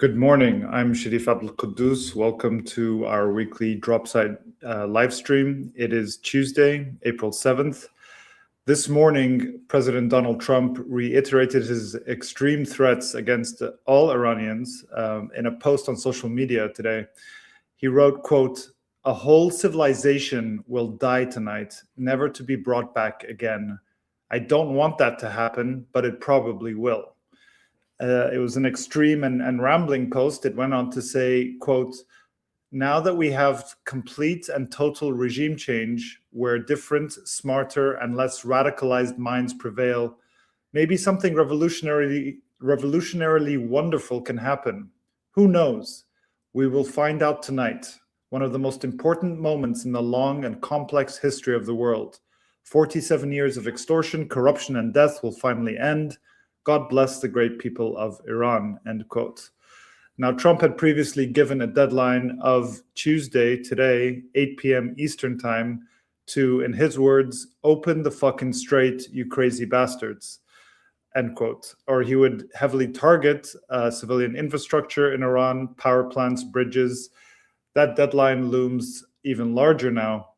Good morning. I'm Sharif Kouddous. Welcome to our weekly Dropside live stream. It is Tuesday, April 7th. This morning, President Donald Trump reiterated his extreme threats against all Iranians in a post on social media today. He wrote, quote, "A whole civilization will die tonight, never to be brought back again. I don't want that to happen, but it probably will." It was an extreme and rambling post. It went on to say, quote, "Now that we have complete and total regime change where different, smarter, and less radicalized minds prevail, maybe something revolutionarily wonderful can happen. Who knows? We will find out tonight. One of the most important moments in the long and complex history of the world. 47 years of extortion, corruption, and death will finally end. God bless the great people of Iran," end quote. Now, Trump had previously given a deadline of Tuesday, today, 8 p.m. Eastern time, to, in his words, "open the fucking strait, you crazy bastards," end quote. Or he would heavily target civilian infrastructure in Iran, power plants, bridges. That deadline looms even larger now.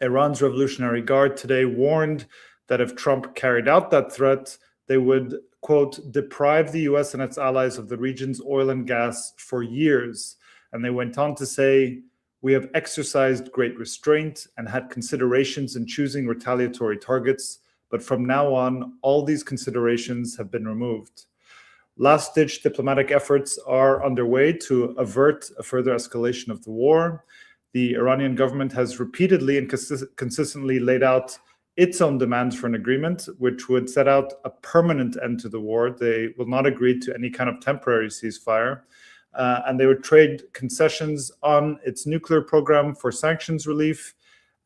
Iran's Revolutionary Guard today warned that if Trump carried out that threat, they would, quote, "deprive the US and its allies of the region's oil and gas for years." And they went on to say, "We have exercised great restraint and had considerations in choosing retaliatory targets, but from now on, all these considerations have been removed." Last-ditch diplomatic efforts are underway to avert a further escalation of the war. The Iranian government has repeatedly and consistently laid out its own demands for an agreement, which would set out a permanent end to the war. They will not agree to any kind of temporary ceasefire, and they would trade concessions on its nuclear program for sanctions relief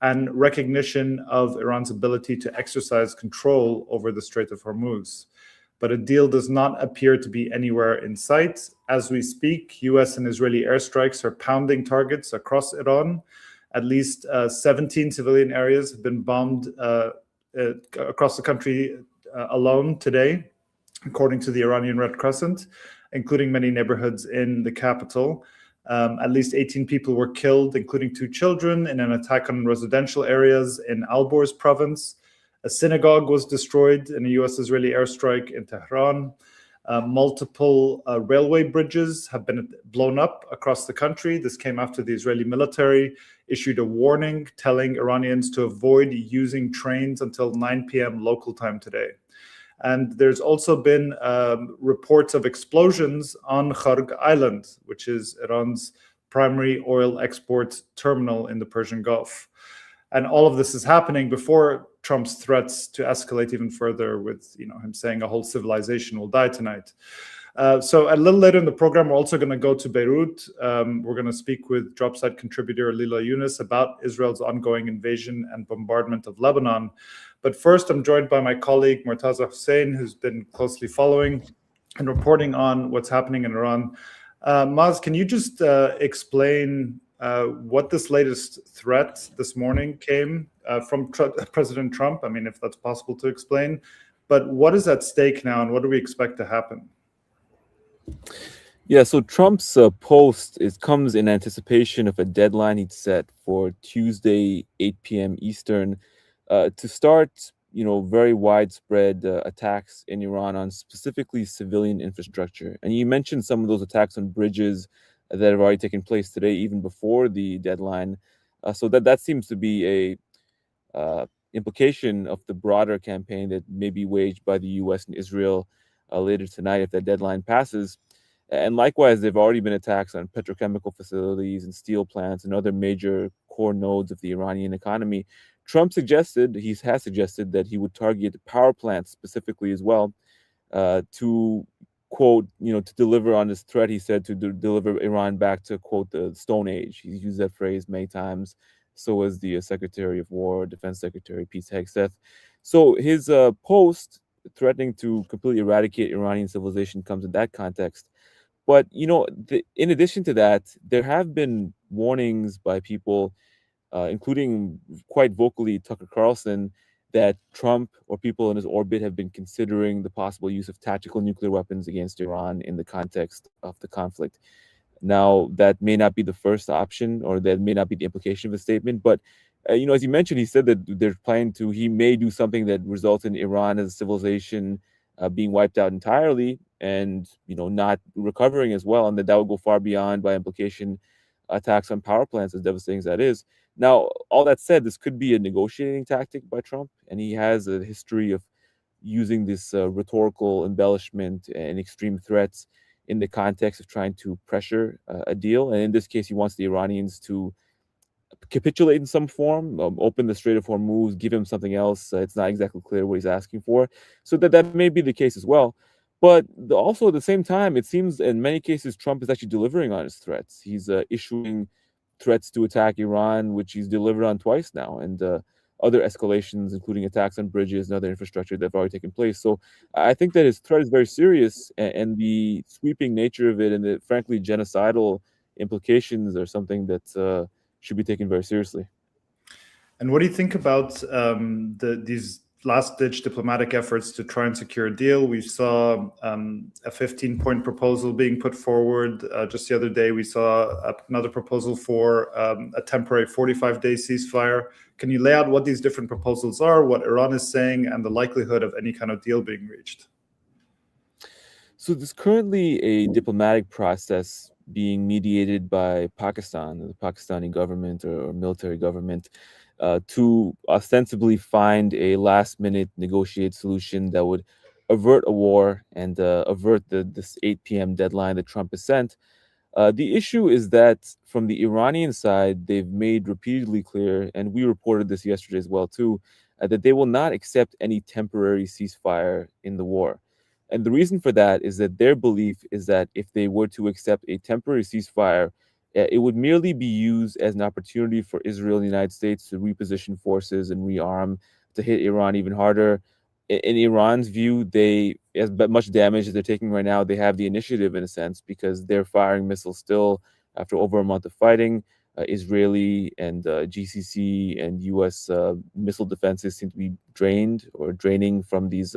and recognition of Iran's ability to exercise control over the Strait of Hormuz. But a deal does not appear to be anywhere in sight. As we speak, US and Israeli airstrikes are pounding targets across Iran. At least 17 civilian areas have been bombed across the country alone today, according to the Iranian Red Crescent, including many neighborhoods in the capital. At least 18 people were killed, including 2 children, in an attack on residential areas in Alborz province. A synagogue was destroyed in a US-Israeli airstrike in Tehran. Multiple railway bridges have been blown up across the country. This came after the Israeli military issued a warning telling Iranians to avoid using trains until 9 p.m. local time today. And there's also been reports of explosions on Kharg Island, which is Iran's primary oil export terminal in the Persian Gulf. And all of this is happening before Trump's threats to escalate even further with him saying a whole civilization will die tonight. So a little later in the program, we're also going to go to Beirut. We're going to speak with Dropside contributor Lylla Younes about Israel's ongoing invasion and bombardment of Lebanon. But first, I'm joined by my colleague Murtaza Hussain, who's been closely following and reporting on what's happening in Iran. Maz, can you just explain what this latest threat this morning came from President Trump? I mean, if that's possible to explain. But what is at stake now, and what do we expect to happen? Yeah, so Trump's post comes in anticipation of a deadline he'd set for Tuesday, 8 p.m. Eastern, to start, very widespread attacks in Iran on specifically civilian infrastructure. And you mentioned some of those attacks on bridges that have already taken place today, even before the deadline. So that seems to be a implication of the broader campaign that may be waged by the U.S. and Israel later tonight if that deadline passes. And likewise, there have already been attacks on petrochemical facilities and steel plants and other major core nodes of the Iranian economy. Trump has suggested that he would target power plants specifically as well to, quote, to deliver on this threat. He said to deliver Iran back to, quote, the Stone Age. He's used that phrase many times. So has the Secretary of War, Defense Secretary Pete Hegseth. So his post threatening to completely eradicate Iranian civilization comes in that context. But, in addition to that, there have been warnings by people, including quite vocally Tucker Carlson, that Trump or people in his orbit have been considering the possible use of tactical nuclear weapons against Iran in the context of the conflict. Now, that may not be the first option, or that may not be the implication of the statement, but as you mentioned, he said that they're planning to. He may do something that results in Iran as a civilization being wiped out entirely, and not recovering as well, and that would go far beyond, by implication, attacks on power plants, as devastating as that is. Now, all that said, this could be a negotiating tactic by Trump, and he has a history of using this rhetorical embellishment and extreme threats in the context of trying to pressure a deal. And in this case, he wants the Iranians to capitulate in some form, open the Strait of Hormuz, give him something else. It's not exactly clear what he's asking for. So that may be the case as well. But also at the same time, it seems in many cases Trump is actually delivering on his threats. He's issuing threats to attack Iran, which he's delivered on twice now, and other escalations, including attacks on bridges and other infrastructure that have already taken place. So I think that his threat is very serious, and the sweeping nature of it and the frankly genocidal implications are something that should be taken very seriously. And what do you think about these last-ditch diplomatic efforts to try and secure a deal? We saw a 15-point proposal being put forward. Just the other day, we saw another proposal for a temporary 45-day ceasefire. Can you lay out what these different proposals are, what Iran is saying, and the likelihood of any kind of deal being reached? So there's currently a diplomatic process being mediated by Pakistan, the Pakistani government or military government, to ostensibly find a last-minute negotiated solution that would avert a war and avert this 8 p.m. deadline that Trump has sent. The issue is that from the Iranian side, they've made repeatedly clear, and we reported this yesterday as well too, that they will not accept any temporary ceasefire in the war. And the reason for that is that their belief is that if they were to accept a temporary ceasefire, it would merely be used as an opportunity for Israel and the United States to reposition forces and rearm to hit Iran even harder. In Iran's view, as much damage as they're taking right now, they have the initiative in a sense because they're firing missiles still after over a month of fighting. Israeli and GCC and U.S. Missile defenses seem to be drained or draining from these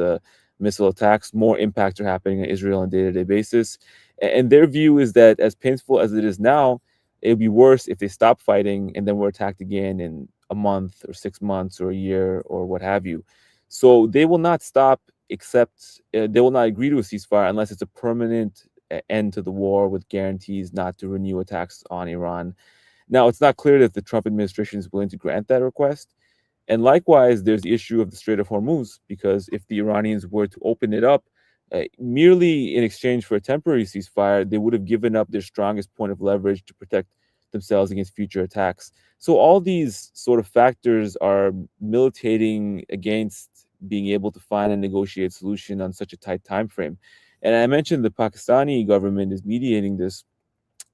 missile attacks. More impacts are happening on Israel on a day-to-day basis. And their view is that as painful as it is now, it would be worse if they stop fighting and then were attacked again in a month or 6 months or a year or what have you. So they will not stop, except they will not agree to a ceasefire unless it's a permanent end to the war with guarantees not to renew attacks on Iran. Now, it's not clear that the Trump administration is willing to grant that request. And likewise, there's the issue of the Strait of Hormuz, because if the Iranians were to open it up, merely in exchange for a temporary ceasefire, they would have given up their strongest point of leverage to protect themselves against future attacks. So all these sort of factors are militating against being able to find a negotiated solution on such a tight time frame. And I mentioned the Pakistani government is mediating this.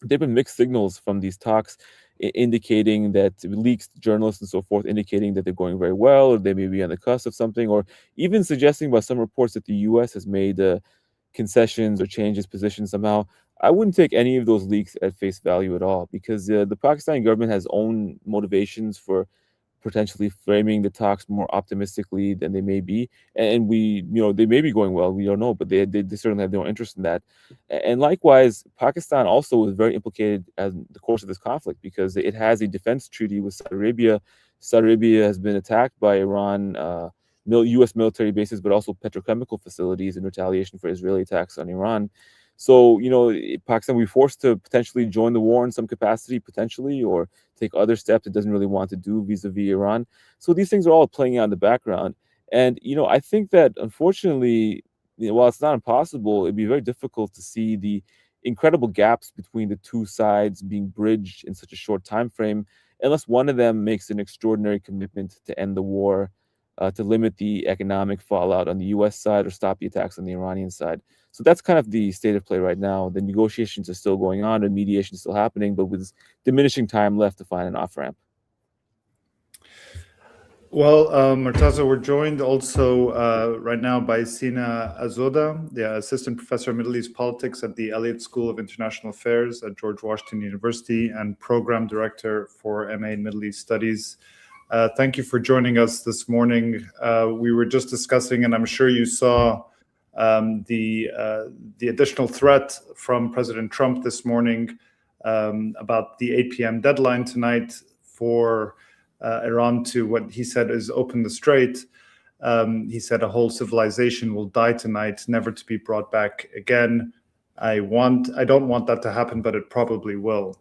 There have been mixed signals from these talks indicating that leaks, journalists and so forth, indicating that they're going very well, or they may be on the cusp of something, or even suggesting by some reports that the U.S. has made concessions or changed its position somehow. I wouldn't take any of those leaks at face value at all, because the Pakistani government has own motivations for potentially framing the talks more optimistically than they may be. And they may be going well, we don't know, but they certainly have no interest in that. And likewise, Pakistan also is very implicated in the course of this conflict because it has a defense treaty with Saudi Arabia. Saudi Arabia has been attacked by Iran, U.S. military bases, but also petrochemical facilities in retaliation for Israeli attacks on Iran. So, Pakistan will be forced to potentially join the war in some capacity, potentially, or take other steps it doesn't really want to do vis-a-vis Iran. So these things are all playing out in the background. And, I think that, unfortunately, while it's not impossible, it'd be very difficult to see the incredible gaps between the two sides being bridged in such a short time frame, unless one of them makes an extraordinary commitment to end the war, to limit the economic fallout on the U.S. side or stop the attacks on the Iranian side. So that's kind of the state of play right now. The negotiations are still going on and mediation is still happening, but with diminishing time left to find an off-ramp. Well, Murtaza, we're joined also right now by Sina Azodi, the assistant professor of Middle East politics at the Elliott School of International Affairs at George Washington University and program director for MA in Middle East Studies Thank you for joining us this morning. We were just discussing, and I'm sure you saw the additional threat from President Trump this morning about the 8 p.m. deadline tonight for Iran to what he said is open the strait. He said a whole civilization will die tonight, never to be brought back again. I don't want that to happen, but it probably will.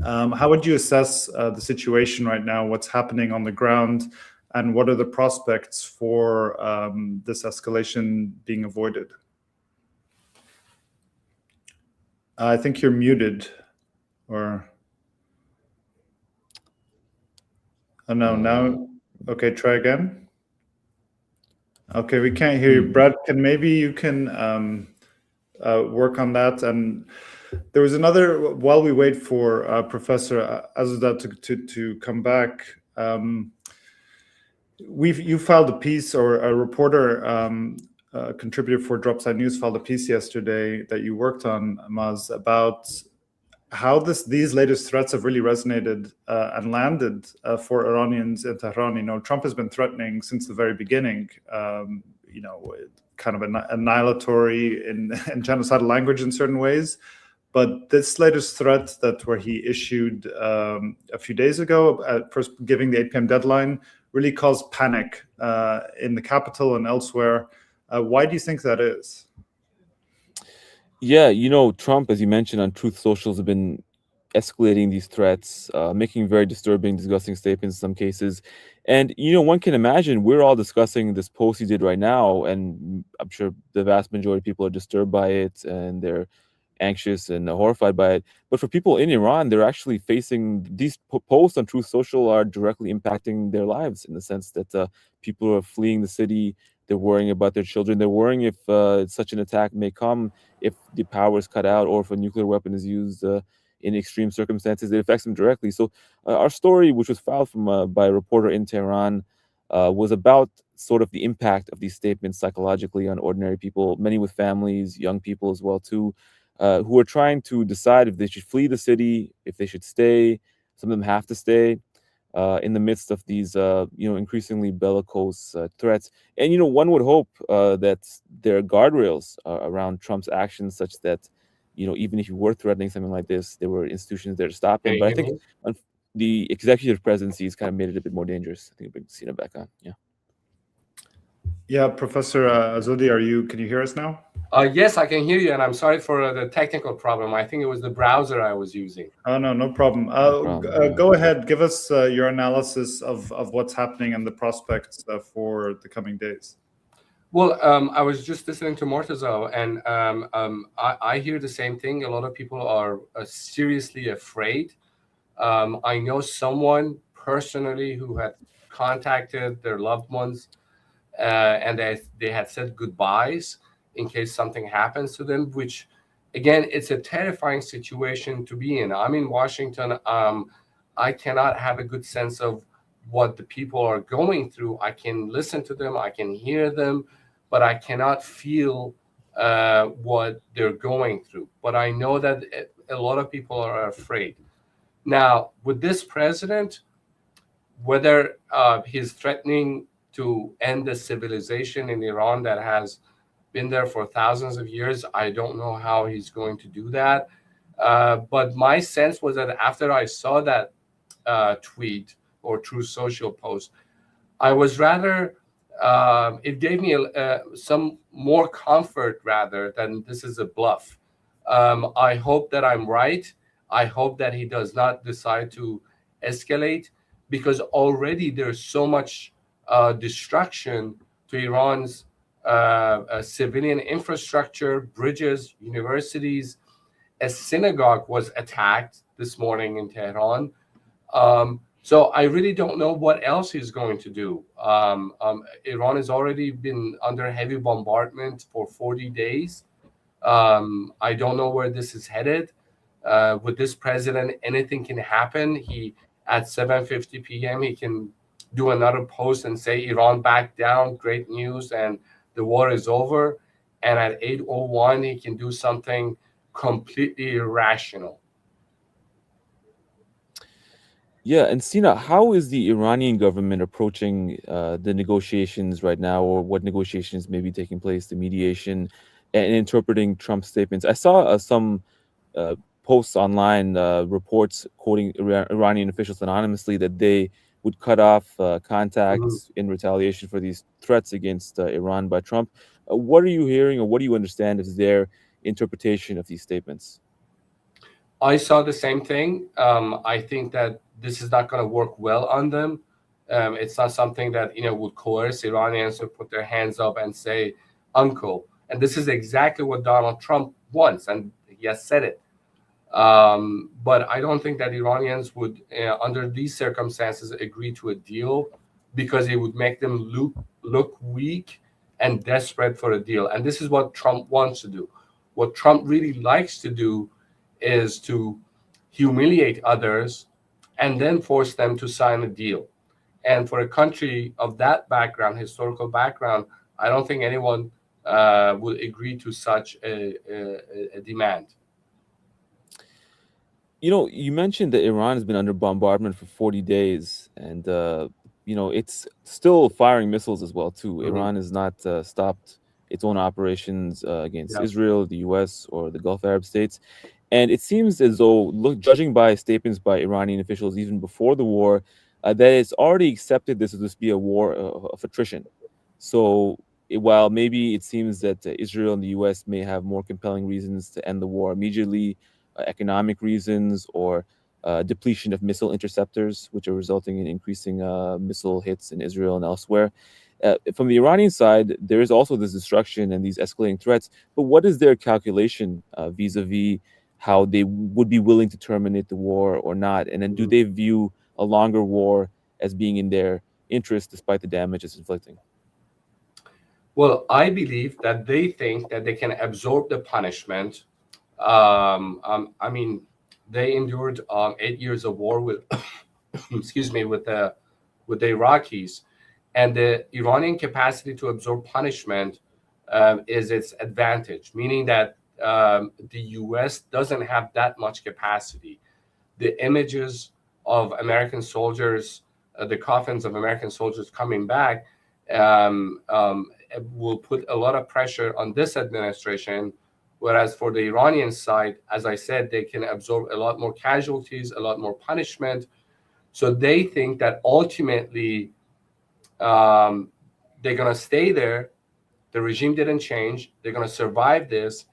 How would you assess the situation right now? What's happening on the ground, and what are the prospects for this escalation being avoided? I think you're muted, or oh no, now okay. Try again. Okay, we can't hear you, Brad. Maybe you can work on that. And there was another, while we wait for Professor Azodi to come back, you filed a piece, or a reporter, a contributor for Dropside News filed a piece yesterday that you worked on, Maz, about how these latest threats have really resonated and landed for Iranians in Tehran. Trump has been threatening since the very beginning, kind of annihilatory and genocidal language in certain ways. But this latest threat where he issued a few days ago, first giving the 8 p.m. deadline, really caused panic in the capital and elsewhere. Why do you think that is? Yeah, Trump, as you mentioned, on Truth Social has been escalating these threats, making very disturbing, disgusting statements in some cases. And, one can imagine we're all discussing this post he did right now, and I'm sure the vast majority of people are disturbed by it, and they're anxious and horrified by it. But for people in Iran, they're actually facing these posts on Truth Social are directly impacting their lives, in the sense that people are fleeing the city. They're worrying about their children. They're worrying if such an attack may come, if the power is cut out, or if a nuclear weapon is used in extreme circumstances. It affects them directly. So our story, which was filed by a reporter in Tehran, was about sort of the impact of these statements psychologically on ordinary people, many with families, young people as well too, who are trying to decide if they should flee the city, if they should stay. Some of them have to stay in the midst of these, increasingly bellicose threats. And, one would hope that there are guardrails around Trump's actions, such that, even if you were threatening something like this, there were institutions there to stop him. But I think the executive presidency has kind of made it a bit more dangerous. I think we'll bring Sina back on. Yeah. Yeah, Professor Azodi, can you hear us now? Yes, I can hear you, and I'm sorry for the technical problem. I think it was the browser I was using. Oh, no problem. Go ahead, give us your analysis of what's happening and the prospects for the coming days. Well, I was just listening to Murtaza, and I hear the same thing. A lot of people are seriously afraid. I know someone personally who had contacted their loved ones, and they had said goodbyes in case something happens to them, which, again, it's a terrifying situation to be in. I'm in Washington. I cannot have a good sense of what the people are going through. I can listen to them, I can hear them, but I cannot feel what they're going through. But I know that a lot of people are afraid. Now, with this president, whether he's threatening to end the civilization in Iran that has been there for thousands of years, I don't know how he's going to do that. But my sense was that after I saw that tweet or Truth Social post, I was rather, it gave me some more comfort rather than this is a bluff. I hope that I'm right. I hope that he does not decide to escalate, because already there's so much destruction to Iran's civilian infrastructure, bridges, universities. A synagogue was attacked this morning in Tehran. So I really don't know what else he's going to do. Iran has already been under heavy bombardment for 40 days. I don't know where this is headed. With this president, anything can happen. At 7:50 p.m., he can do another post and say Iran backed down, great news, and the war is over. And at 8:01, he can do something completely irrational. Yeah, and Sina, how is the Iranian government approaching the negotiations right now, or what negotiations may be taking place, the mediation, and interpreting Trump's statements? I saw some uh, posts online, reports quoting Iranian officials anonymously that they would cut off Mhm. contacts in retaliation for these threats against Iran by Trump. What are you hearing, or what do you understand is their interpretation of these statements? I saw the same thing. I think that this is not going to work well on them. It's not something that would coerce Iranians to put their hands up and say, "Uncle." And this is exactly what Donald Trump wants, and he has said it. But I don't think that Iranians would, under these circumstances, agree to a deal because it would make them look weak and desperate for a deal. And this is what Trump wants to do. What Trump really likes to do is to humiliate others and then force them to sign a deal. And for a country of that background, historical background, I don't think anyone would agree to such a demand. You mentioned that Iran has been under bombardment for 40 days, and it's still firing missiles as well too. Mhm. Iran has not stopped its own operations against Yeah. Israel, the U.S., or the Gulf Arab states, and it seems as though, judging by statements by Iranian officials even before the war, that it's already accepted this to be a war of attrition. So while maybe it seems that Israel and the U.S. may have more compelling reasons to end the war immediately, economic reasons, or depletion of missile interceptors, which are resulting in increasing missile hits in Israel and elsewhere. From the Iranian side, there is also this destruction and these escalating threats. But what is their calculation vis-a-vis how they would be willing to terminate the war or not? And then do Mhm. they view a longer war as being in their interest despite the damage it's inflicting? Well, I believe that they think that they can absorb the punishment. I mean, they endured 8 years of war with, excuse me, with the Iraqis, and the Iranian capacity to absorb punishment is its advantage, meaning that the U.S. doesn't have that much capacity. The images of American soldiers, the coffins of American soldiers coming back, um, um, will put a lot of pressure on this administration. Whereas for the Iranian side, as I said, they can absorb a lot more casualties, a lot more punishment. So they think that ultimately um, they're going to stay there. The regime didn't change. They're going to survive this.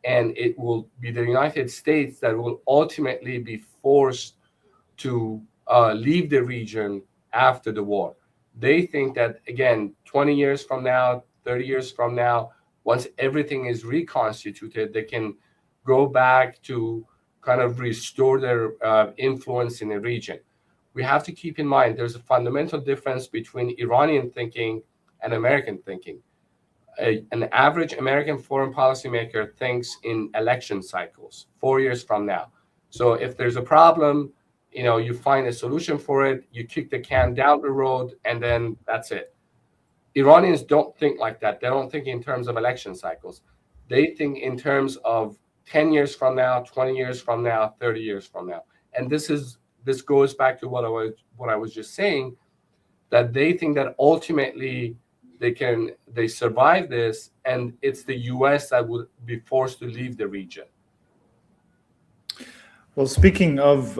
And it will be the United States that will ultimately be forced to leave the region after the war. They think that, again, 20 years from now, 30 years from now, once everything is reconstituted, they can go back to kind of restore their influence in the region. We have to keep in mind there's a fundamental difference between Iranian thinking and American thinking. An average American foreign policymaker thinks in election cycles, 4 years from now. So if there's a problem, you find a solution for it, you kick the can down the road, and then that's it. Iranians don't think like that. They don't think in terms of election cycles. They think in terms of 10 years from now, 20 years from now, 30 years from now. And this goes back to what I was just saying, that they think that ultimately they survive this, and it's the US that would be forced to leave the region. Well, speaking of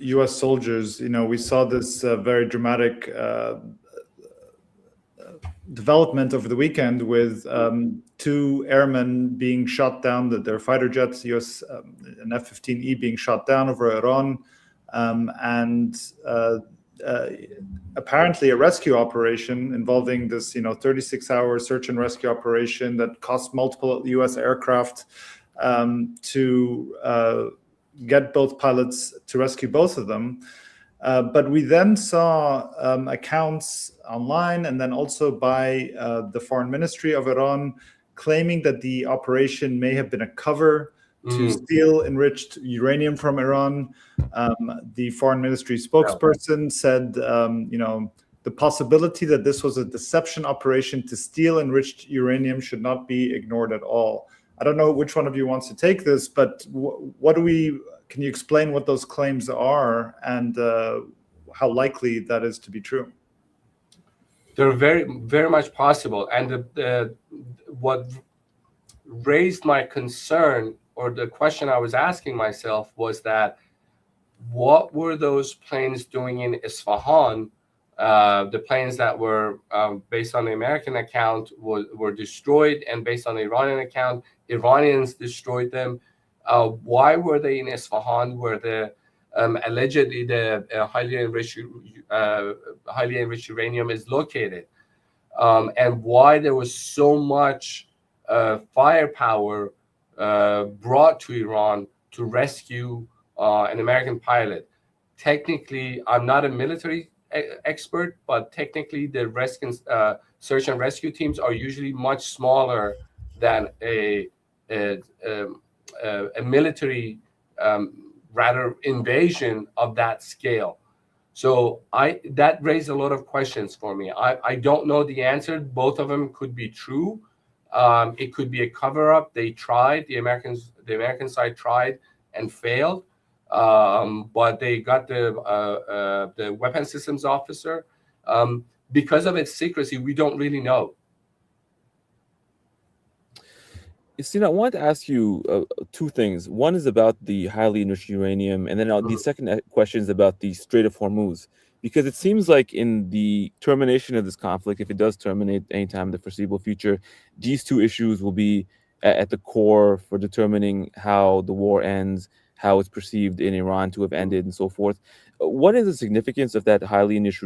U.S. soldiers, we saw this very dramatic development over the weekend with two airmen being shot down, that their fighter jets, US an F-15E being shot down over Iran, and apparently a rescue operation involving this 36-hour search and rescue operation that cost multiple US aircraft to get both pilots to rescue both of them. But we then saw accounts online and then also by the foreign ministry of Iran claiming that the operation may have been a cover to steal enriched uranium from Iran. The foreign ministry spokesperson said, the possibility that this was a deception operation to steal enriched uranium should not be ignored at all. I don't know which one of you wants to take this, but can you explain what those claims are and how likely that is to be true? They're very, very much possible. And what raised my concern, or the question I was asking myself, was that what were those planes doing in Isfahan? The planes that were, based on the American account, were destroyed, and based on the Iranian account, Iranians destroyed them. Why were they in Isfahan, where the allegedly the highly enriched uranium is located, and why there was so much firepower brought to Iran to rescue an American pilot? Technically, I'm not a military expert, but technically the search and rescue teams are usually much smaller than a military, rather, invasion of that scale. So that raised a lot of questions for me. I don't know the answer. Both of them could be true. It could be a cover-up. They tried. The American side tried and failed. But they got the weapons systems officer. Because of its secrecy, we don't really know. Sina, I wanted to ask you two things. One is about the highly enriched uranium, and then the second question is about the Strait of Hormuz. Because it seems like in the termination of this conflict, if it does terminate anytime in the foreseeable future, these two issues will be at the core for determining how the war ends, how it's perceived in Iran to have ended, and so forth. What is the significance of that highly enriched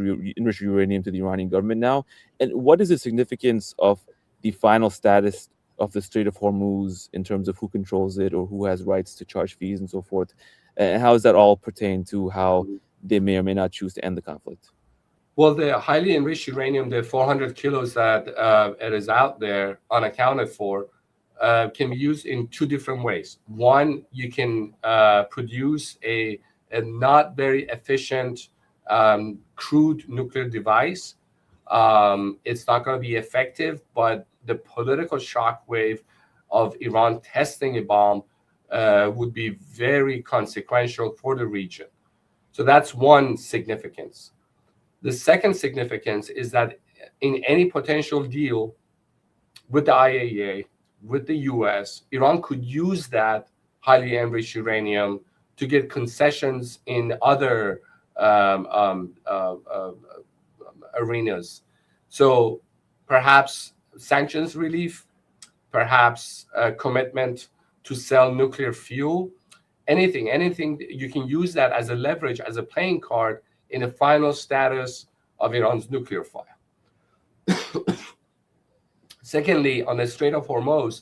uranium to the Iranian government now? And what is the significance of the final status of the Strait of Hormuz in terms of who controls it or who has rights to charge fees and so forth? And how does that all pertain to how they may or may not choose to end the conflict? Well, the highly enriched uranium, the 400 kilos that it is out there unaccounted for, can be used in two different ways. One, you can produce a not very efficient crude nuclear device. It's not going to be effective, but the political shockwave of Iran testing a bomb would be very consequential for the region. So that's one significance. The second significance is that in any potential deal with the IAEA, with the US, Iran could use that highly enriched uranium to get concessions in other arenas. So perhaps sanctions relief, perhaps a commitment to sell nuclear fuel, anything you can use that as a leverage, as a playing card in the final status of Iran's nuclear file. Secondly, on the Strait of Hormuz,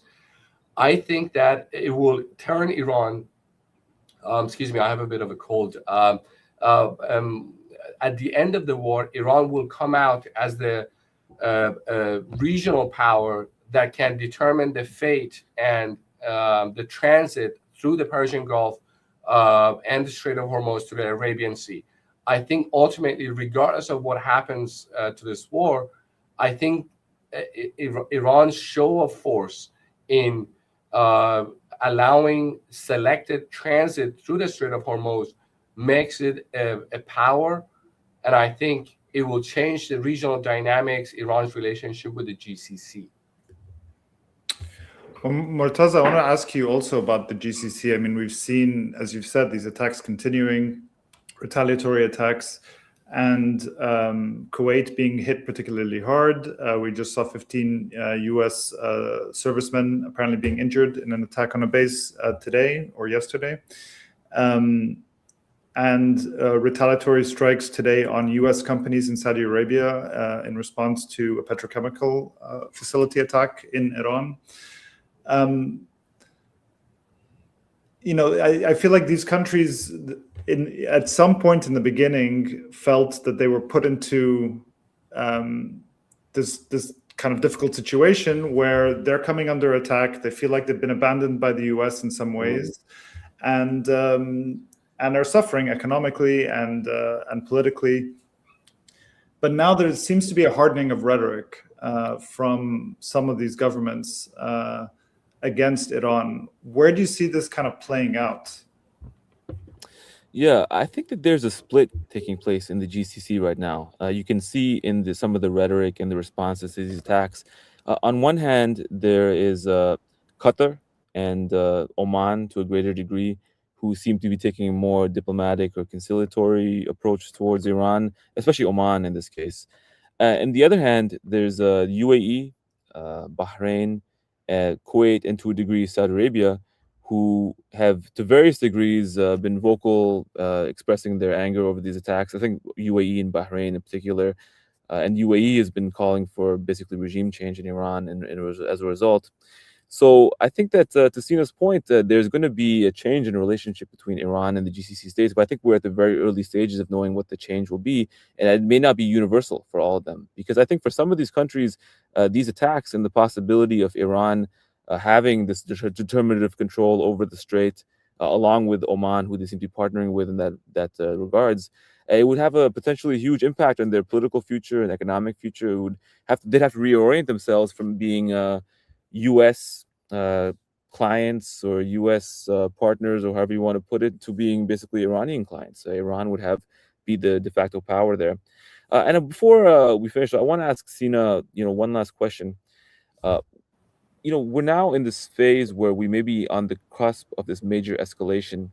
I think that it will turn Iran, excuse me, I have a bit of a cold. At the end of the war, Iran will come out as the regional power that can determine the fate and the transit through the Persian Gulf and the Strait of Hormuz to the Arabian Sea. I think ultimately, regardless of what happens to this war, I think Iran's show of force in allowing selected transit through the Strait of Hormuz makes it a power, and I think it will change the regional dynamics, Iran's relationship with the GCC. Well, Murtaza, I want to ask you also about the GCC. I mean, we've seen, as you've said, these attacks continuing, retaliatory attacks, and Kuwait being hit particularly hard. We just saw 15 US servicemen apparently being injured in an attack on a base today or yesterday. And retaliatory strikes today on US companies in Saudi Arabia in response to a petrochemical facility attack in Iran. I feel like these countries at some point in the beginning felt that they were put into this kind of difficult situation where they're coming under attack. They feel like they've been abandoned by the US in some ways, and are suffering economically and politically. But now there seems to be a hardening of rhetoric from some of these governments against Iran. Where do you see this kind of playing out? Yeah, I think that there's a split taking place in the GCC right now. You can see in some of the rhetoric and the responses to these attacks. On one hand, there is Qatar and Oman to a greater degree, who seem to be taking a more diplomatic or conciliatory approach towards Iran, especially Oman in this case. On the other hand, there's UAE, Bahrain, Kuwait, and to a degree Saudi Arabia, who have to various degrees been vocal, expressing their anger over these attacks. I think UAE and Bahrain in particular, and UAE has been calling for basically regime change in Iran, and as a result. So I think that to Sina's point, there's going to be a change in relationship between Iran and the GCC states, but I think we're at the very early stages of knowing what the change will be, and it may not be universal for all of them. Because I think for some of these countries, these attacks and the possibility of Iran having this determinative control over the strait, along with Oman, who they seem to be partnering with in that regards, it would have a potentially huge impact on their political future and economic future. They'd have to reorient themselves from being U.S. Clients or U.S. Partners, or however you want to put it, to being basically Iranian clients. Iran would be the de facto power there. And before we finish, I want to ask Sina, one last question. We're now in this phase where we may be on the cusp of this major escalation.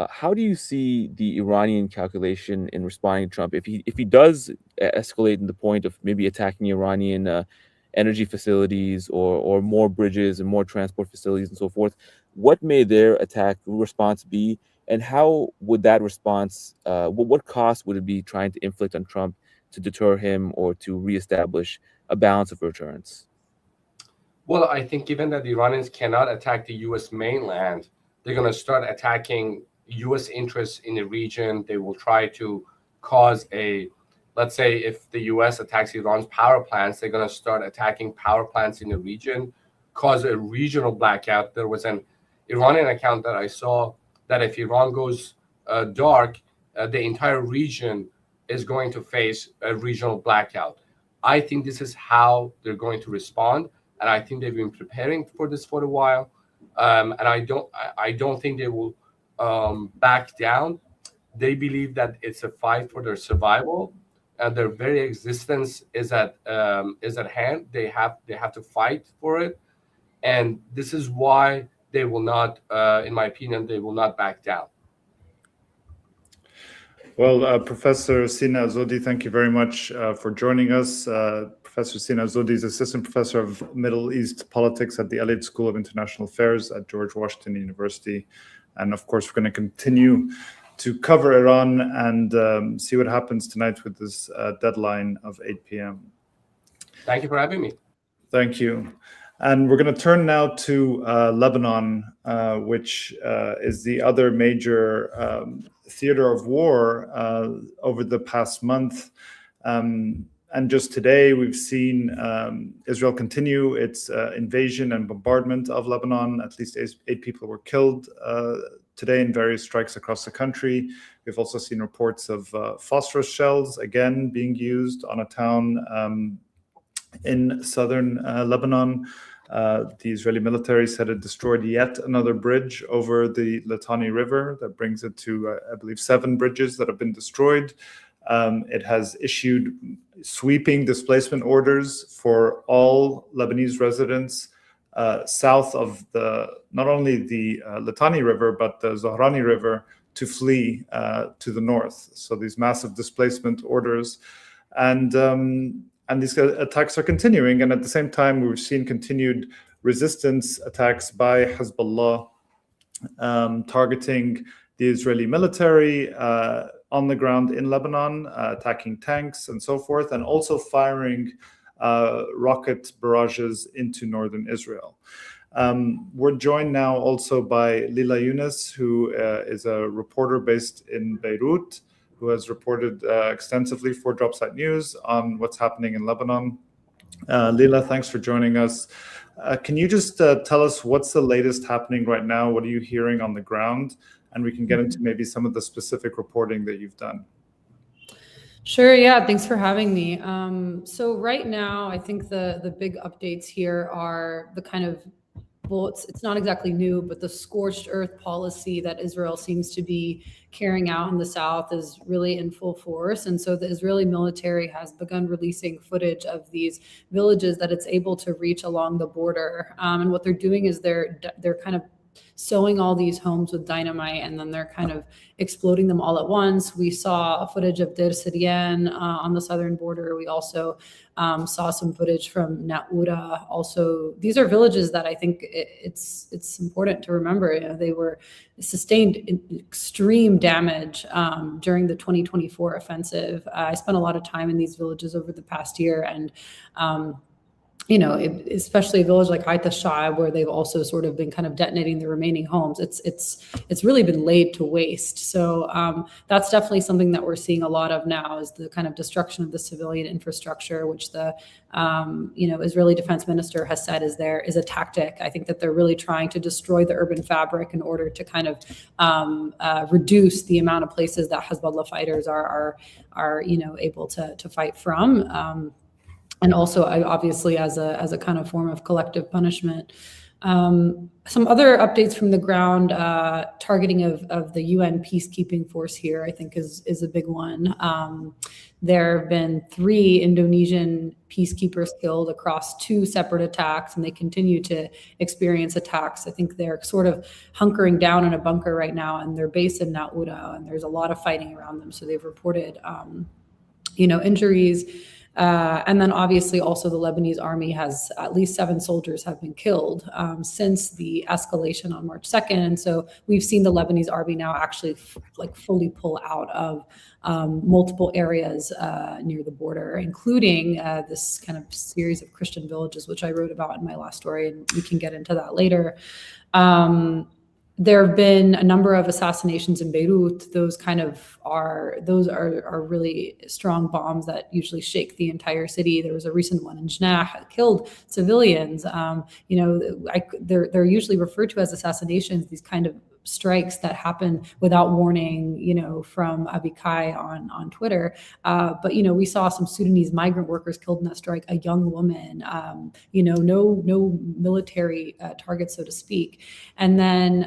How do you see the Iranian calculation in responding to Trump? If he does escalate in the point of maybe attacking Iranian energy facilities or more bridges and more transport facilities and so forth, what may their attack response be, and how would that response, what cost would it be trying to inflict on Trump to deter him or to reestablish a balance of returns? Well, I think given that the Iranians cannot attack the U.S. mainland, they're going to start attacking U.S. interests in the region. They will try to cause let's say if the U.S. attacks Iran's power plants, they're going to start attacking power plants in the region, cause a regional blackout. There was an Iranian account that I saw that if Iran goes dark, the entire region is going to face a regional blackout. I think this is how they're going to respond, and I think they've been preparing for this for a while. And I don't think they will back down. They believe that it's a fight for their survival, and their very existence is at hand. They have to fight for it, and this is why they will not, in my opinion, they will not back down. Well, Professor Sina Azodi, thank you very much for joining us. Professor Sina Azodi is Assistant Professor of Middle East Politics at the Elliott School of International Affairs at George Washington University. And of course, we're going to continue to cover Iran and see what happens tonight with this deadline of 8 p.m. Thank you for having me. Thank you. And we're going to turn now to Lebanon, which is the other major theater of war over the past month. And just today, we've seen Israel continue its invasion and bombardment of Lebanon. At least 8 people were killed today in various strikes across the country. We've also seen reports of phosphorus shells, again, being used on a town in southern Lebanon. The Israeli military said it destroyed yet another bridge over the Litani River. That brings it to, I believe, 7 bridges that have been destroyed. It has issued sweeping displacement orders for all Lebanese residents south of not only the Litani River, but the Zahrani River to flee to the north. So these massive displacement orders. And these attacks are continuing. And at the same time, we've seen continued resistance attacks by Hezbollah targeting the Israeli military on the ground in Lebanon, attacking tanks and so forth, and also firing rocket barrages into northern Israel. We're joined now also by Lylla Younes, who is a reporter based in Beirut, who has reported extensively for Dropsite News on what's happening in Lebanon. Lylla, thanks for joining us. Can you just tell us what's the latest happening right now? What are you hearing on the ground? And we can get into maybe some of the specific reporting that you've done. Sure, yeah, thanks for having me. So right now, I think the big updates here are the kind of well, it's not exactly new, but the scorched earth policy that Israel seems to be carrying out in the south is really in full force. And so the Israeli military has begun releasing footage of these villages that it's able to reach along the border. And what they're doing is they're kind of sewing all these homes with dynamite, and then they're kind of exploding them all at once. We saw footage of Deir Siryan on the southern border. We also saw some footage from Naoura. Also, these are villages that I think it's important to remember. You know, they were sustained extreme damage during the 2024 offensive. I spent a lot of time in these villages over the past year, and you know, especially a village like Haita Shah, where they've also sort of been kind of detonating the remaining homes. It's really been laid to waste. So that's definitely something that we're seeing a lot of now, is the kind of destruction of the civilian infrastructure, which the Israeli defense minister has said is a tactic. I think that they're really trying to destroy the urban fabric in order to kind of reduce the amount of places that Hezbollah fighters are able to fight from. And also, obviously, as a kind of form of collective punishment. Some other updates from the ground, targeting of the UN peacekeeping force here, I think is a big one. There have been 3 Indonesian peacekeepers killed across 2 separate attacks, and they continue to experience attacks. I think they're sort of hunkering down in a bunker right now, and they're based in Naoura, and there's a lot of fighting around them. So they've reported, injuries. And then obviously also the Lebanese army has at least 7 soldiers have been killed since the escalation on March 2nd. And so we've seen the Lebanese army now actually fully pull out of multiple areas near the border, including this kind of series of Christian villages, which I wrote about in my last story, and we can get into that later. There have been a number of assassinations in Beirut. Those are really strong bombs that usually shake the entire city. There was a recent one in Jnah that killed civilians. They're usually referred to as assassinations, these kind of strikes that happen without warning, from Abikai on Twitter. But we saw some Sudanese migrant workers killed in that strike, a young woman, no military targets, so to speak. And then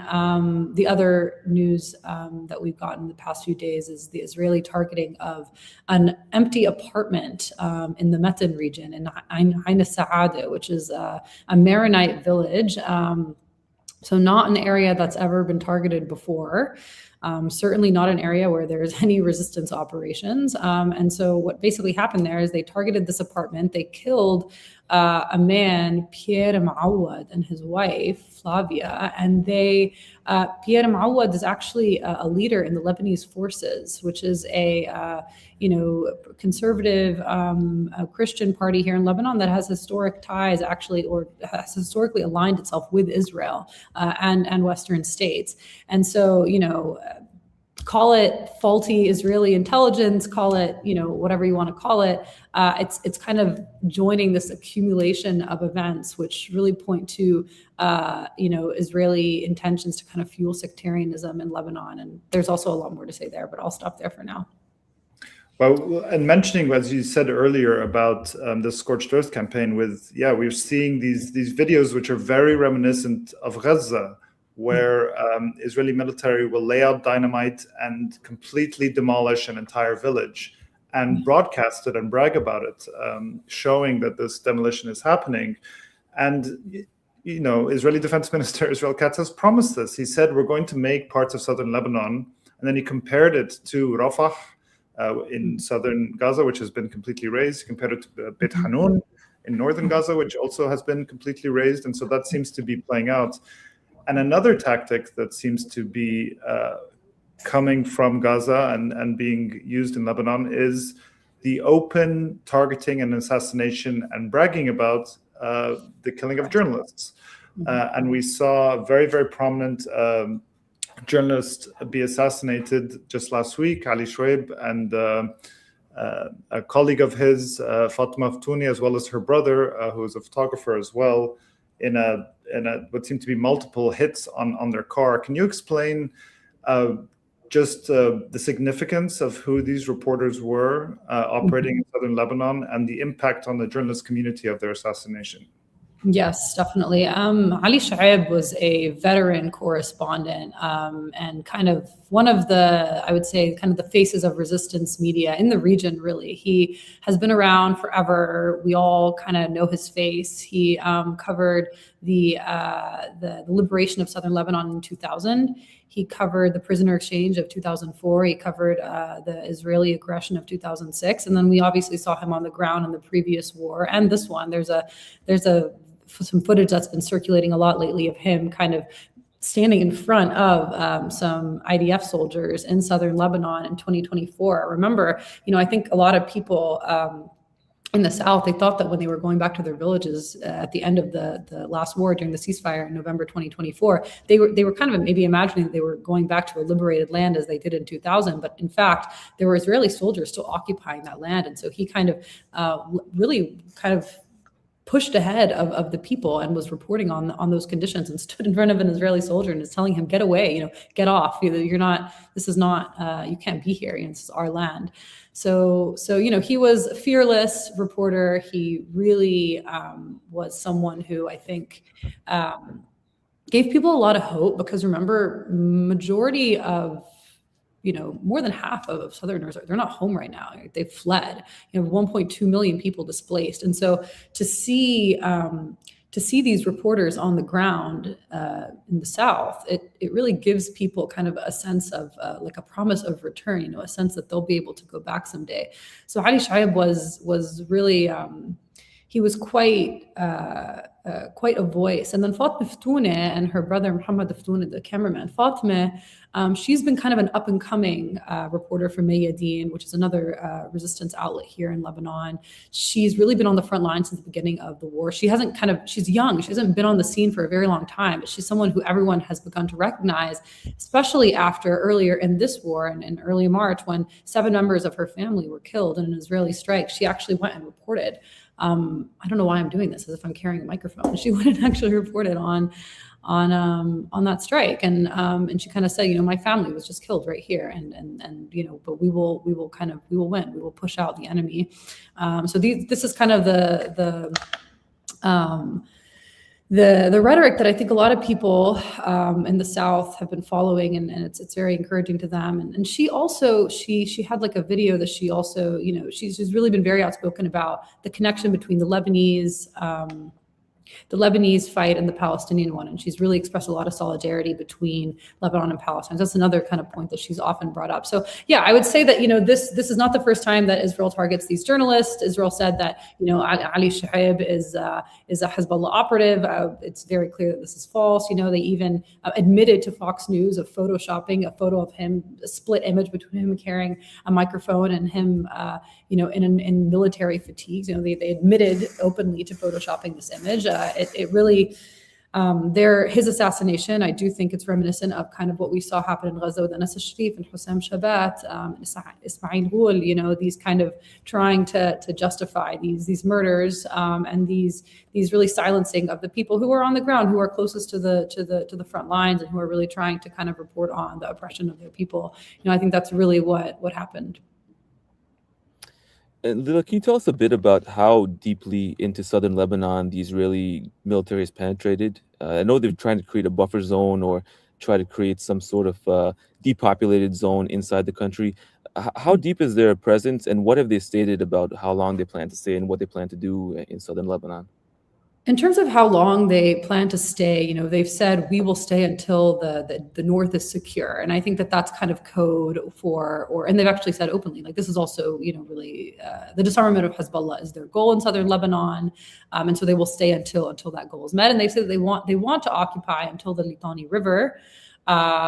the other news that we've gotten the past few days is the Israeli targeting of an empty apartment in the Metin region in Ain Saada, which is a Maronite village. So not an area that's ever been targeted before, certainly not an area where there's any resistance operations. And so what basically happened there is they targeted this apartment. They killed a man, Pierre Mawad, and his wife, Flavia. And Pierre Mawad is actually a leader in the Lebanese forces, which is a conservative Christian party here in Lebanon that has historic ties, actually, or has historically aligned itself with Israel and Western states. And so, call it faulty Israeli intelligence, call it, whatever you want to call it. It's kind of joining this accumulation of events, which really point to, Israeli intentions to kind of fuel sectarianism in Lebanon. And there's also a lot more to say there, but I'll stop there for now. Well, and mentioning, as you said earlier, about the Scorched Earth campaign we're seeing these videos which are very reminiscent of Gaza, where Israeli military will lay out dynamite and completely demolish an entire village and broadcast it and brag about it, showing that this demolition is happening. And, Israeli Defense Minister Israel Katz has promised this. He said, we're going to make parts of southern Lebanon, and then he compared it to Rafah in southern Gaza, which has been completely razed. He compared it to Beit Hanun in northern Gaza, which also has been completely razed. And so that seems to be playing out. And another tactic that seems to be coming from Gaza and being used in Lebanon is the open targeting and assassination and bragging about the killing of journalists. And we saw a very, very prominent journalist be assassinated just last week, Ali Shoaib, and a colleague of his, Fatima Ftouni, as well as her brother, who is a photographer as well, in what seemed to be multiple hits on their car. Can you explain just the significance of who these reporters were operating in southern Lebanon and the impact on the journalist community of their assassination? Yes, definitely. Ali Shaib was a veteran correspondent and kind of one of the, I would say, kind of the faces of resistance media in the region, really. He has been around forever. We all kind of know his face. He covered the liberation of southern Lebanon in 2000. He covered the prisoner exchange of 2004. He covered the Israeli aggression of 2006. And then we obviously saw him on the ground in the previous war and this one. There's some footage that's been circulating a lot lately of him kind of standing in front of some IDF soldiers in southern Lebanon in 2024. Remember, I think a lot of people in the South, they thought that when they were going back to their villages at the end of the last war during the ceasefire in November 2024, they were kind of maybe imagining that they were going back to a liberated land as they did in 2000. But in fact, there were Israeli soldiers still occupying that land. And so he kind of really kind of pushed ahead of the people and was reporting on those conditions and stood in front of an Israeli soldier and is telling him, get away, get off. You're not, this is not, you can't be here. This is our land. So he was a fearless reporter. He really was someone who I think gave people a lot of hope, because remember, majority of more than half of Southerners, they're not home right now. They've fled. 1.2 million people displaced. And so to see these reporters on the ground in the South, it really gives people kind of a sense of like a promise of return, a sense that they'll be able to go back someday. So Ali Shaib was really, he was quite a voice. And then Fatima Ftoune and her brother Muhammad Ftoune, the cameraman. Fatima, she's been kind of an up-and-coming reporter for Mayadeen, which is another resistance outlet here in Lebanon. She's really been on the front line since the beginning of the war. She's young. She hasn't been on the scene for a very long time, but she's someone who everyone has begun to recognize, especially after earlier in this war and in early March, when 7 members of her family were killed in an Israeli strike. She actually went and reported. I don't know why I'm doing this as if I'm carrying a microphone. She went and actually reported on that strike, and she kind of said, my family was just killed right here, and but we will win. We will push out the enemy. So this is kind of the rhetoric that I think a lot of people in the South have been following, and it's very encouraging to them. And she also she had like a video that she also she's really been very outspoken about the connection between the Lebanese fight and the Palestinian one. And she's really expressed a lot of solidarity between Lebanon and Palestine. That's another kind of point that she's often brought up. So yeah, I would say that, this is not the first time that Israel targets these journalists. Israel said that, Ali Shaib is a Hezbollah operative. It's very clear that this is false. They even admitted to Fox News of photoshopping a photo of him, a split image between him carrying a microphone and him, in military fatigues. They admitted openly to photoshopping this image. It really, his assassination, I do think it's reminiscent of kind of what we saw happen in Gaza with Anas Sharif and Hussain Shabat, Ismail Ghul, these kind of trying to justify these murders and these really silencing of the people who are on the ground, who are closest to the front lines, and who are really trying to kind of report on the oppression of their people. I think that's really what happened. And Lylla, can you tell us a bit about how deeply into southern Lebanon the Israeli military has penetrated? I know they're trying to create a buffer zone or try to create some sort of depopulated zone inside the country. How deep is their presence, and what have they stated about how long they plan to stay and what they plan to do in southern Lebanon? In terms of how long they plan to stay, they've said we will stay until the north is secure, and I think that that's kind of code and they've actually said openly, like, this is also really the disarmament of Hezbollah is their goal in southern Lebanon, and so they will stay until that goal is met. And they've said they want to occupy until the Litani River,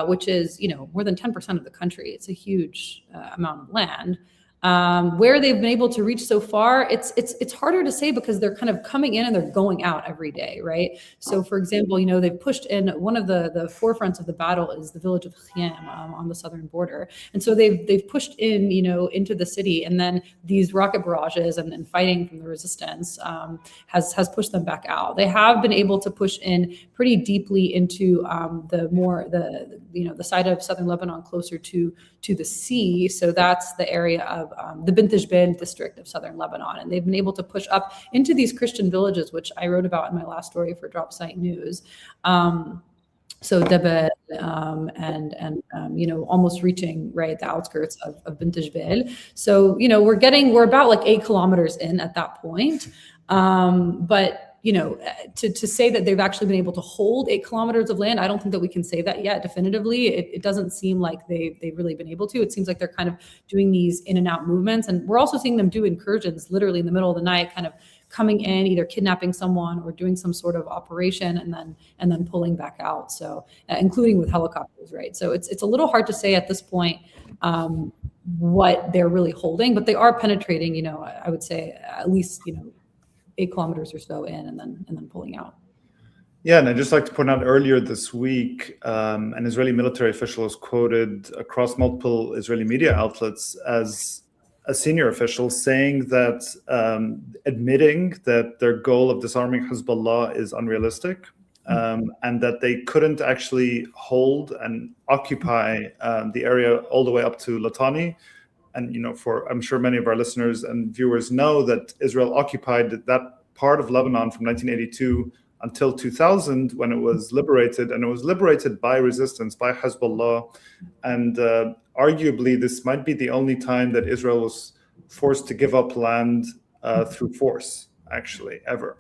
which is more than 10% of the country. It's a huge amount of land. Where they've been able to reach so far, it's harder to say, because they're kind of coming in and they're going out every day, right? So, for example, they've pushed in. One of the forefronts of the battle is the village of Hussain on the southern border, and so they've pushed in, into the city, and then these rocket barrages and fighting from the resistance has pushed them back out. They have been able to push in pretty deeply into the side of southern Lebanon closer to the sea. So that's the area of the Bint Jbeil district of southern Lebanon. And they've been able to push up into these Christian villages, which I wrote about in my last story for Drop Site News. So Debel, almost reaching right the outskirts of Bint Jbeil. So, we're about like 8 kilometers in at that point. But to say that they've actually been able to hold 8 kilometers of land, I don't think that we can say that yet definitively. It doesn't seem like they've really been able to. It seems like they're kind of doing these in and out movements. And we're also seeing them do incursions literally in the middle of the night, kind of coming in, either kidnapping someone or doing some sort of operation and then pulling back out. So including with helicopters, right? So it's a little hard to say at this point what they're really holding, but they are penetrating, I would say at least, 8 kilometers or so in and then pulling out. Yeah, and I'd just like to point out earlier this week, an Israeli military official was quoted across multiple Israeli media outlets as a senior official saying that, admitting that their goal of disarming Hezbollah is unrealistic, and that they couldn't actually hold and occupy the area all the way up to Litani. And, I'm sure many of our listeners and viewers know that Israel occupied that part of Lebanon from 1982 until 2000 when it was liberated, and it was liberated by resistance, by Hezbollah. And arguably, this might be the only time that Israel was forced to give up land through force, actually, ever.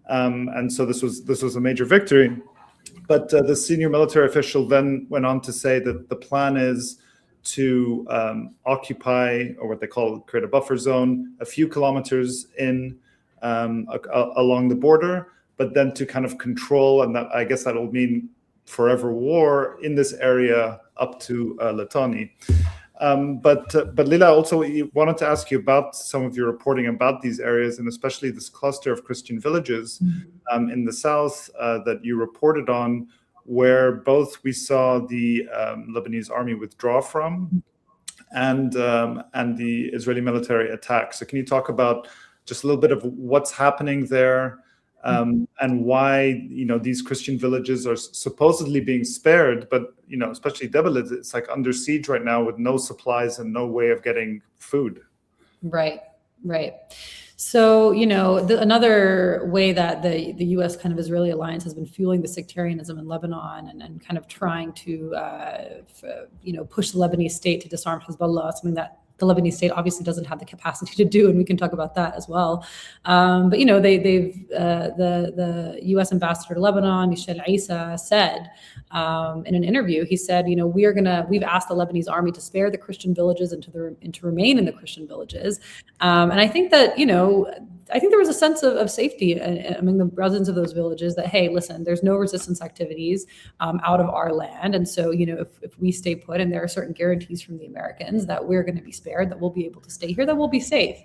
And so this was a major victory. But the senior military official then went on to say that the plan is to occupy, or what they call create a buffer zone, a few kilometers in along the border, but then to kind of control, and that I guess that'll mean forever war in this area up to Litani. But Lylla, also wanted to ask you about some of your reporting about these areas, and especially this cluster of Christian villages in the south that you reported on, where both we saw the Lebanese army withdraw from and the Israeli military attack. So can you talk about just a little bit of what's happening there, and why these Christian villages are supposedly being spared, but especially Debel, it's like under siege right now with no supplies and no way of getting food. Right. So, another way that the U.S. kind of Israeli alliance has been fueling the sectarianism in Lebanon and kind of trying to, push the Lebanese state to disarm Hezbollah, something that the Lebanese state obviously doesn't have the capacity to do, and we can talk about that as well. But the U.S. ambassador to Lebanon, Michel Issa, said in an interview, he said, we've asked the Lebanese army to spare the Christian villages and to remain in the Christian villages, and I think that there was a sense of safety among the residents of those villages that, hey, listen, there's no resistance activities out of our land. And so, if we stay put, and there are certain guarantees from the Americans that we're going to be spared, that we'll be able to stay here, that we'll be safe.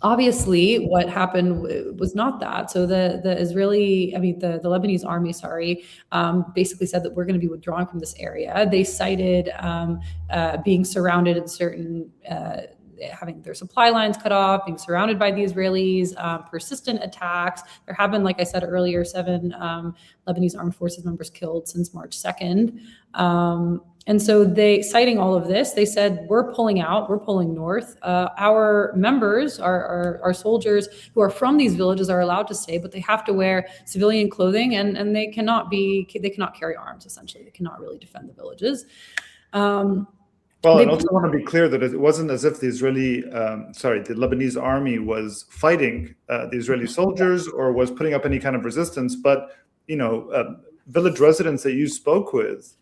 Obviously, what happened was not that. So the Lebanese army, basically said that we're going to be withdrawing from this area. They cited being surrounded in certain having their supply lines cut off, being surrounded by the Israelis, persistent attacks. There have been, like I said earlier, 7 Lebanese armed forces members killed since March 2nd. And so citing all of this, they said, we're pulling out, we're pulling north. Our members, our soldiers who are from these villages are allowed to stay, but they have to wear civilian clothing and they cannot carry arms, essentially. They cannot really defend the villages. Well, I also want to be clear that it wasn't as if the Lebanese army was fighting the Israeli soldiers or was putting up any kind of resistance, but village residents that you spoke with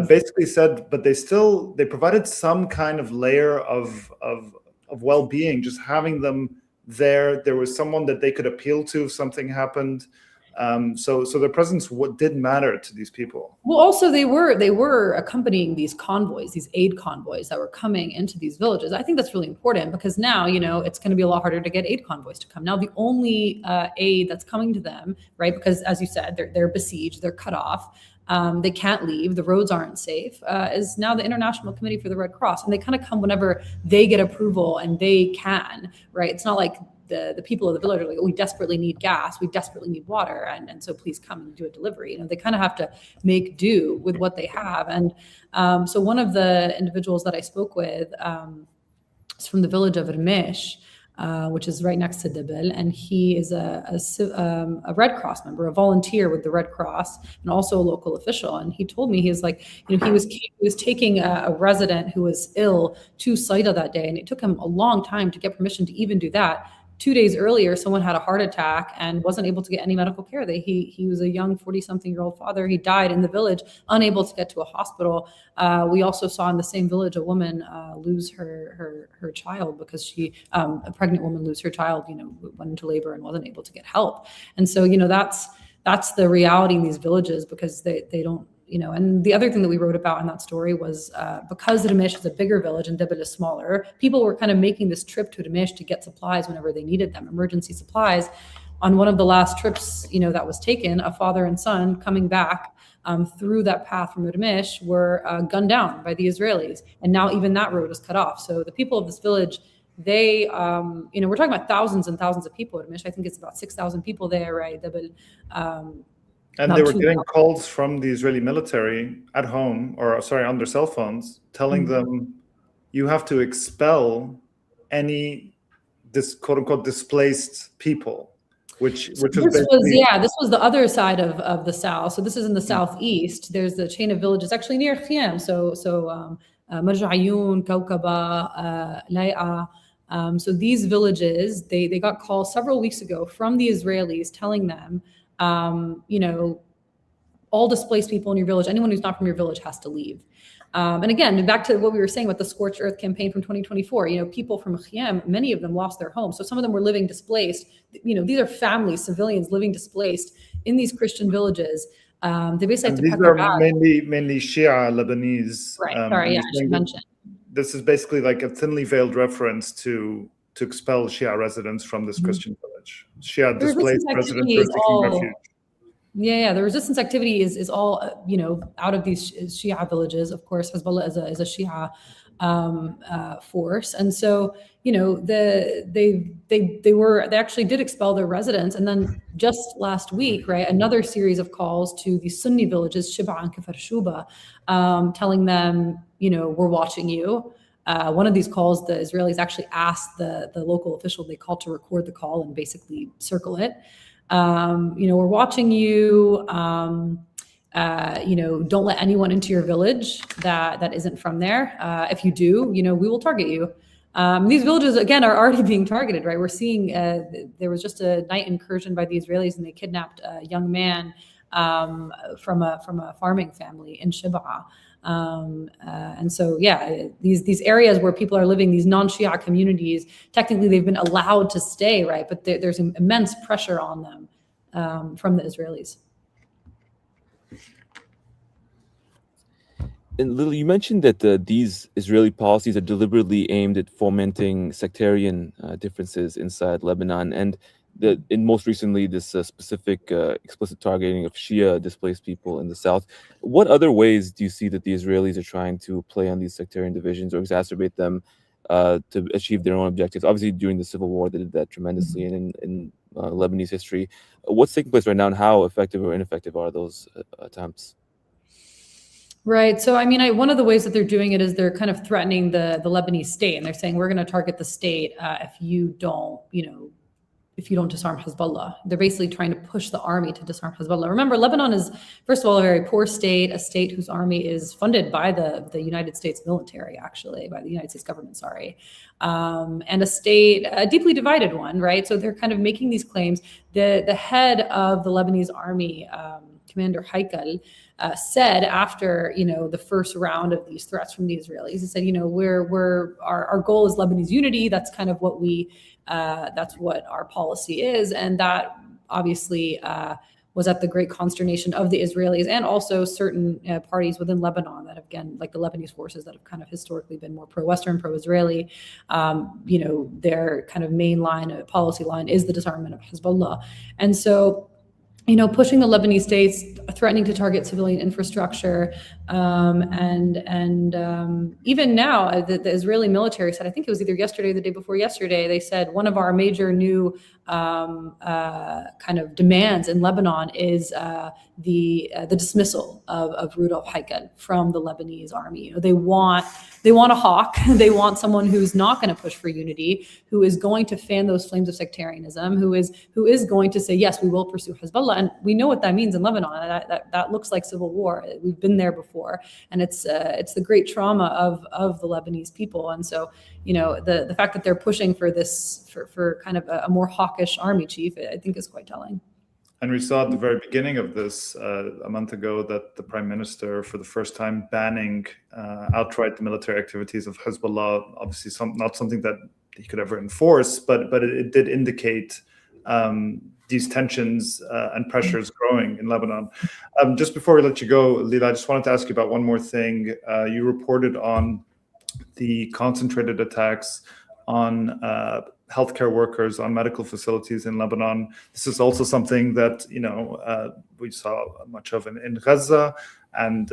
basically said, but they provided some kind of layer of well-being, just having them there. There was someone that they could appeal to if something happened. So their presence did matter to these people. Well, also they were accompanying these convoys, these aid convoys that were coming into these villages. I think that's really important because now, it's going to be a lot harder to get aid convoys to come. Now, the only aid that's coming to them, right, because as you said, they're besieged, they're cut off. They can't leave. The roads aren't safe. Is now the International Committee for the Red Cross, and they kind of come whenever they get approval and they can. Right? It's not like the people of the village are like, we desperately need gas, we desperately need water, and so please come and do a delivery. They kind of have to make do with what they have. And so one of the individuals that I spoke with is from the village of Ermesh, which is right next to Debil, and he is a Red Cross member, a volunteer with the Red Cross, and also a local official. And he told me, he was like, he was taking a resident who was ill to Saida that day, and it took him a long time to get permission to even do that. 2 days earlier, someone had a heart attack and wasn't able to get any medical care. He was a young 40-something-year-old father. He died in the village, unable to get to a hospital. We also saw in the same village a woman lose her child because a pregnant woman lose her child, went into labor and wasn't able to get help. And so, that's the reality in these villages, because they don't, and the other thing that we wrote about in that story was because Ermesh is a bigger village and Debil is smaller, people were kind of making this trip to Ermesh to get supplies whenever they needed them, emergency supplies. On one of the last trips, that was taken, a father and son coming back through that path from Ermesh were gunned down by the Israelis. And now even that road is cut off. So the people of this village, they, we're talking about thousands and thousands of people at Ermesh. I think it's about 6,000 people there, right? Debil, and they were getting calls from the Israeli military at home, on their cell phones, telling them, you have to expel any quote unquote displaced people, which was the other side of the south. So this is in the southeast. There's the chain of villages actually near Khiyam. So Marja Ayoun, Kaukaba, Lylla. So these villages, they got calls several weeks ago from the Israelis telling them, all displaced people in your village, anyone who's not from your village has to leave. And again, back to what we were saying with the Scorched Earth campaign from 2024, people from Khiyam, many of them lost their homes. So some of them were living displaced. These are families, civilians living displaced in these Christian villages. They basically have to pack their bags. Mainly Shia Lebanese. Right. I should mention. This is basically like a thinly veiled reference to expel Shia residents from this Christian village. Shia displaced residents are seeking refuge. Yeah. The resistance activity is all out of these Shia villages. Of course, Hezbollah is a Shia force, and so they actually did expel their residents. And then just last week, right, another series of calls to the Sunni villages, Shib'a and Kafar Shuba, telling them, we're watching you. One of these calls, the Israelis actually asked the local official they called to record the call and basically circle it. We're watching you. Don't let anyone into your village that isn't from there. If you do, we will target you. These villages, again, are already being targeted, right? We're seeing there was just a night incursion by the Israelis, and they kidnapped a young man from a farming family in Shib'a. And so, these areas where people are living, these non-Shia communities, technically they've been allowed to stay, right? But there's immense pressure on them from the Israelis. And Lylla, you mentioned that these Israeli policies are deliberately aimed at fomenting sectarian differences inside Lebanon, and most recently this specific explicit targeting of Shia displaced people in the south. What other ways do you see that the Israelis are trying to play on these sectarian divisions or exacerbate them to achieve their own objectives? Obviously, during the civil war, they did that tremendously, and in Lebanese history. What's taking place right now, and how effective or ineffective are those attempts? Right. So, one of the ways that they're doing it is they're kind of threatening the Lebanese state, and they're saying, we're going to target the state if you don't disarm Hezbollah. They're basically trying to push the army to disarm Hezbollah. Remember, Lebanon is, first of all, a very poor state, a state whose army is funded by the United States military, actually, by the United States government, and a state, a deeply divided one, right? So they're kind of making these claims. The head of the Lebanese army, Commander Haikal, said after the first round of these threats from the Israelis, he said, our goal is Lebanese unity. That's kind of what that's what our policy is, and that obviously was at the great consternation of the Israelis and also certain parties within Lebanon that, again, like the Lebanese forces that have kind of historically been more pro-Western, pro-Israeli. Their kind of main policy line is the disarmament of Hezbollah, and so pushing the Lebanese states, threatening to target civilian infrastructure, and even now, the Israeli military said, I think it was either yesterday or the day before yesterday, they said one of our major new kind of demands in Lebanon is the dismissal of Rudolf Heikel from the Lebanese army. They want a hawk. They want someone who's not going to push for unity, who is going to fan those flames of sectarianism, who is going to say, yes, we will pursue Hezbollah. And we know what that means in Lebanon. That looks like civil war. We've been there before, and it's the great trauma of the Lebanese people. And so, the fact that they're pushing for this for kind of a more hawkish army chief, I think is quite telling. And we saw at the very beginning of this a month ago that the prime minister, for the first time, banning outright the military activities of Hezbollah. Obviously, not something that he could ever enforce, but it did indicate these tensions and pressures growing in Lebanon. Just before we let you go, Lylla, I just wanted to ask you about one more thing. You reported on the concentrated attacks on healthcare workers, on medical facilities in Lebanon. This is also something that we saw much of in Gaza and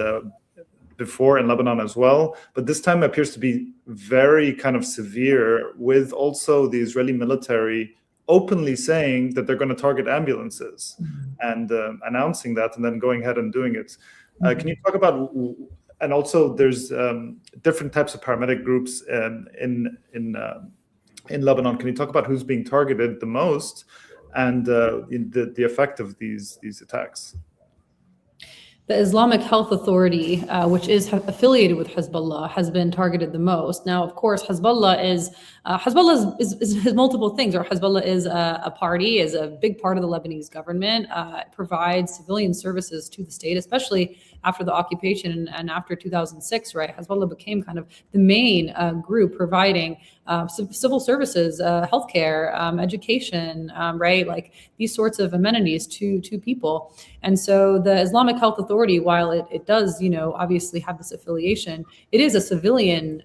before in Lebanon as well. But this time appears to be very kind of severe, with also the Israeli military openly saying that they're going to target ambulances and announcing that, and then going ahead and doing it. Can you talk about? And also, there's different types of paramedic groups in Lebanon. Can you talk about who's being targeted the most and the effect of these attacks? The Islamic Health Authority, which is affiliated with Hezbollah, has been targeted the most. Now, of course, Hezbollah is multiple things. Or Hezbollah is a party, is a big part of the Lebanese government. It provides civilian services to the state, especially after the occupation and after 2006. Right, Hezbollah became kind of the main group providing civil services, healthcare, education, right, like these sorts of amenities to people. And so the Islamic Health Authority, while it does, obviously have this affiliation, it is a civilian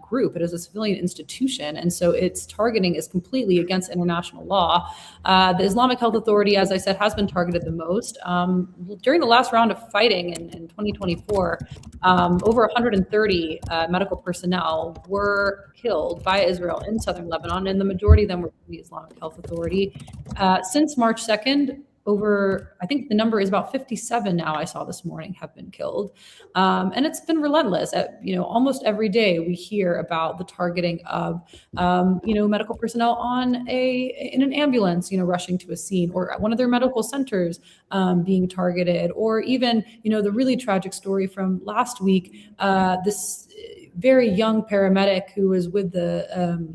group. It is a civilian institution. And so its targeting is completely against international law. The Islamic Health Authority, as I said, has been targeted the most. During the last round of fighting in 2024, over 130 medical personnel were killed by Israel in southern Lebanon, and the majority of them were from the Islamic Health Authority. Since March 2nd, I think the number is about 57 now, I saw this morning, have been killed. And it's been relentless. Almost every day we hear about the targeting of, medical personnel in an ambulance, rushing to a scene, or at one of their medical centers being targeted, or even, the really tragic story from last week, this very young paramedic who was with a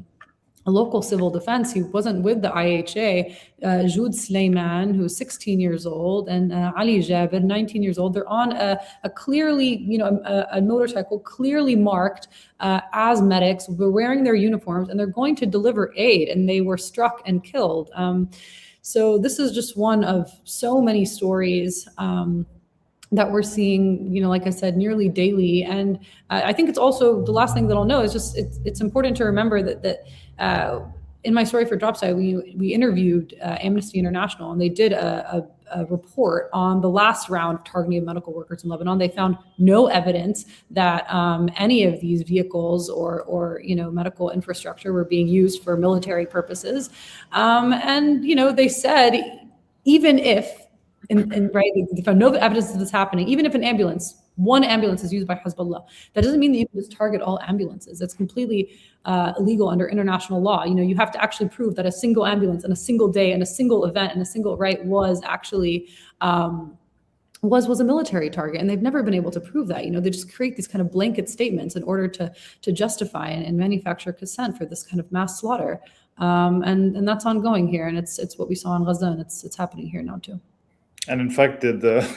local civil defense. He wasn't with the IHA. Joud Sleiman, who's 16 years old, and Ali Jaber, 19 years old. They're on a clearly, a motorcycle clearly marked as medics. They're wearing their uniforms and they're going to deliver aid, and they were struck and killed. So this is just one of so many stories that we're seeing, like I said, nearly daily. And I think it's also, the last thing that I'll know is just, it's important to remember that in my story for Dropside, we interviewed Amnesty International, and they did a report on the last round of targeting of medical workers in Lebanon. They found no evidence that any of these vehicles or medical infrastructure were being used for military purposes. And they said, even if, right, they found no evidence of this happening, even if one ambulance is used by Hezbollah, that doesn't mean that you can just target all ambulances. That's completely illegal under international law. You have to actually prove that a single ambulance in a single day and a single event and a single right was actually was a military target, and they've never been able to prove that. They just create these kind of blanket statements in order to justify and manufacture consent for this kind of mass slaughter, and that's ongoing here, and it's what we saw in Gaza, and it's happening here now too. And in fact, the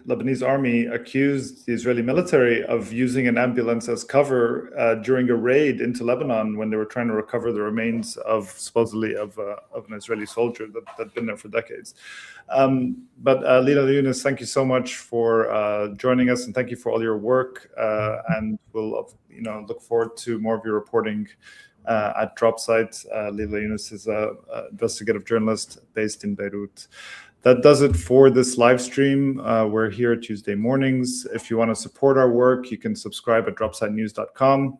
Lebanese army accused the Israeli military of using an ambulance as cover during a raid into Lebanon when they were trying to recover the remains of supposedly of an Israeli soldier that had been there for decades. But Lylla, Younes, thank you so much for joining us, and thank you for all your work. And we'll look forward to more of your reporting at Dropsite. Lylla Younes is an investigative journalist based in Beirut. That does it for this live stream. We're here Tuesday mornings. If you want to support our work, you can subscribe at dropsidenews.com.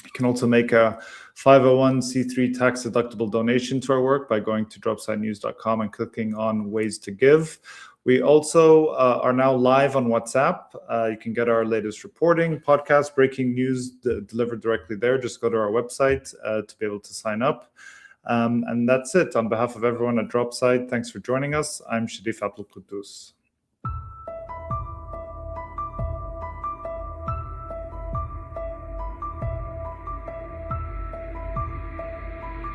You can also make a 501c3 tax-deductible donation to our work by going to dropsidenews.com and clicking on Ways to Give. We also are now live on WhatsApp. You can get our latest reporting, podcast, breaking news delivered directly there. Just go to our website to be able to sign up. And that's it. On behalf of everyone at Dropside, thanks for joining us. I'm Sharif Abdel Kouddous.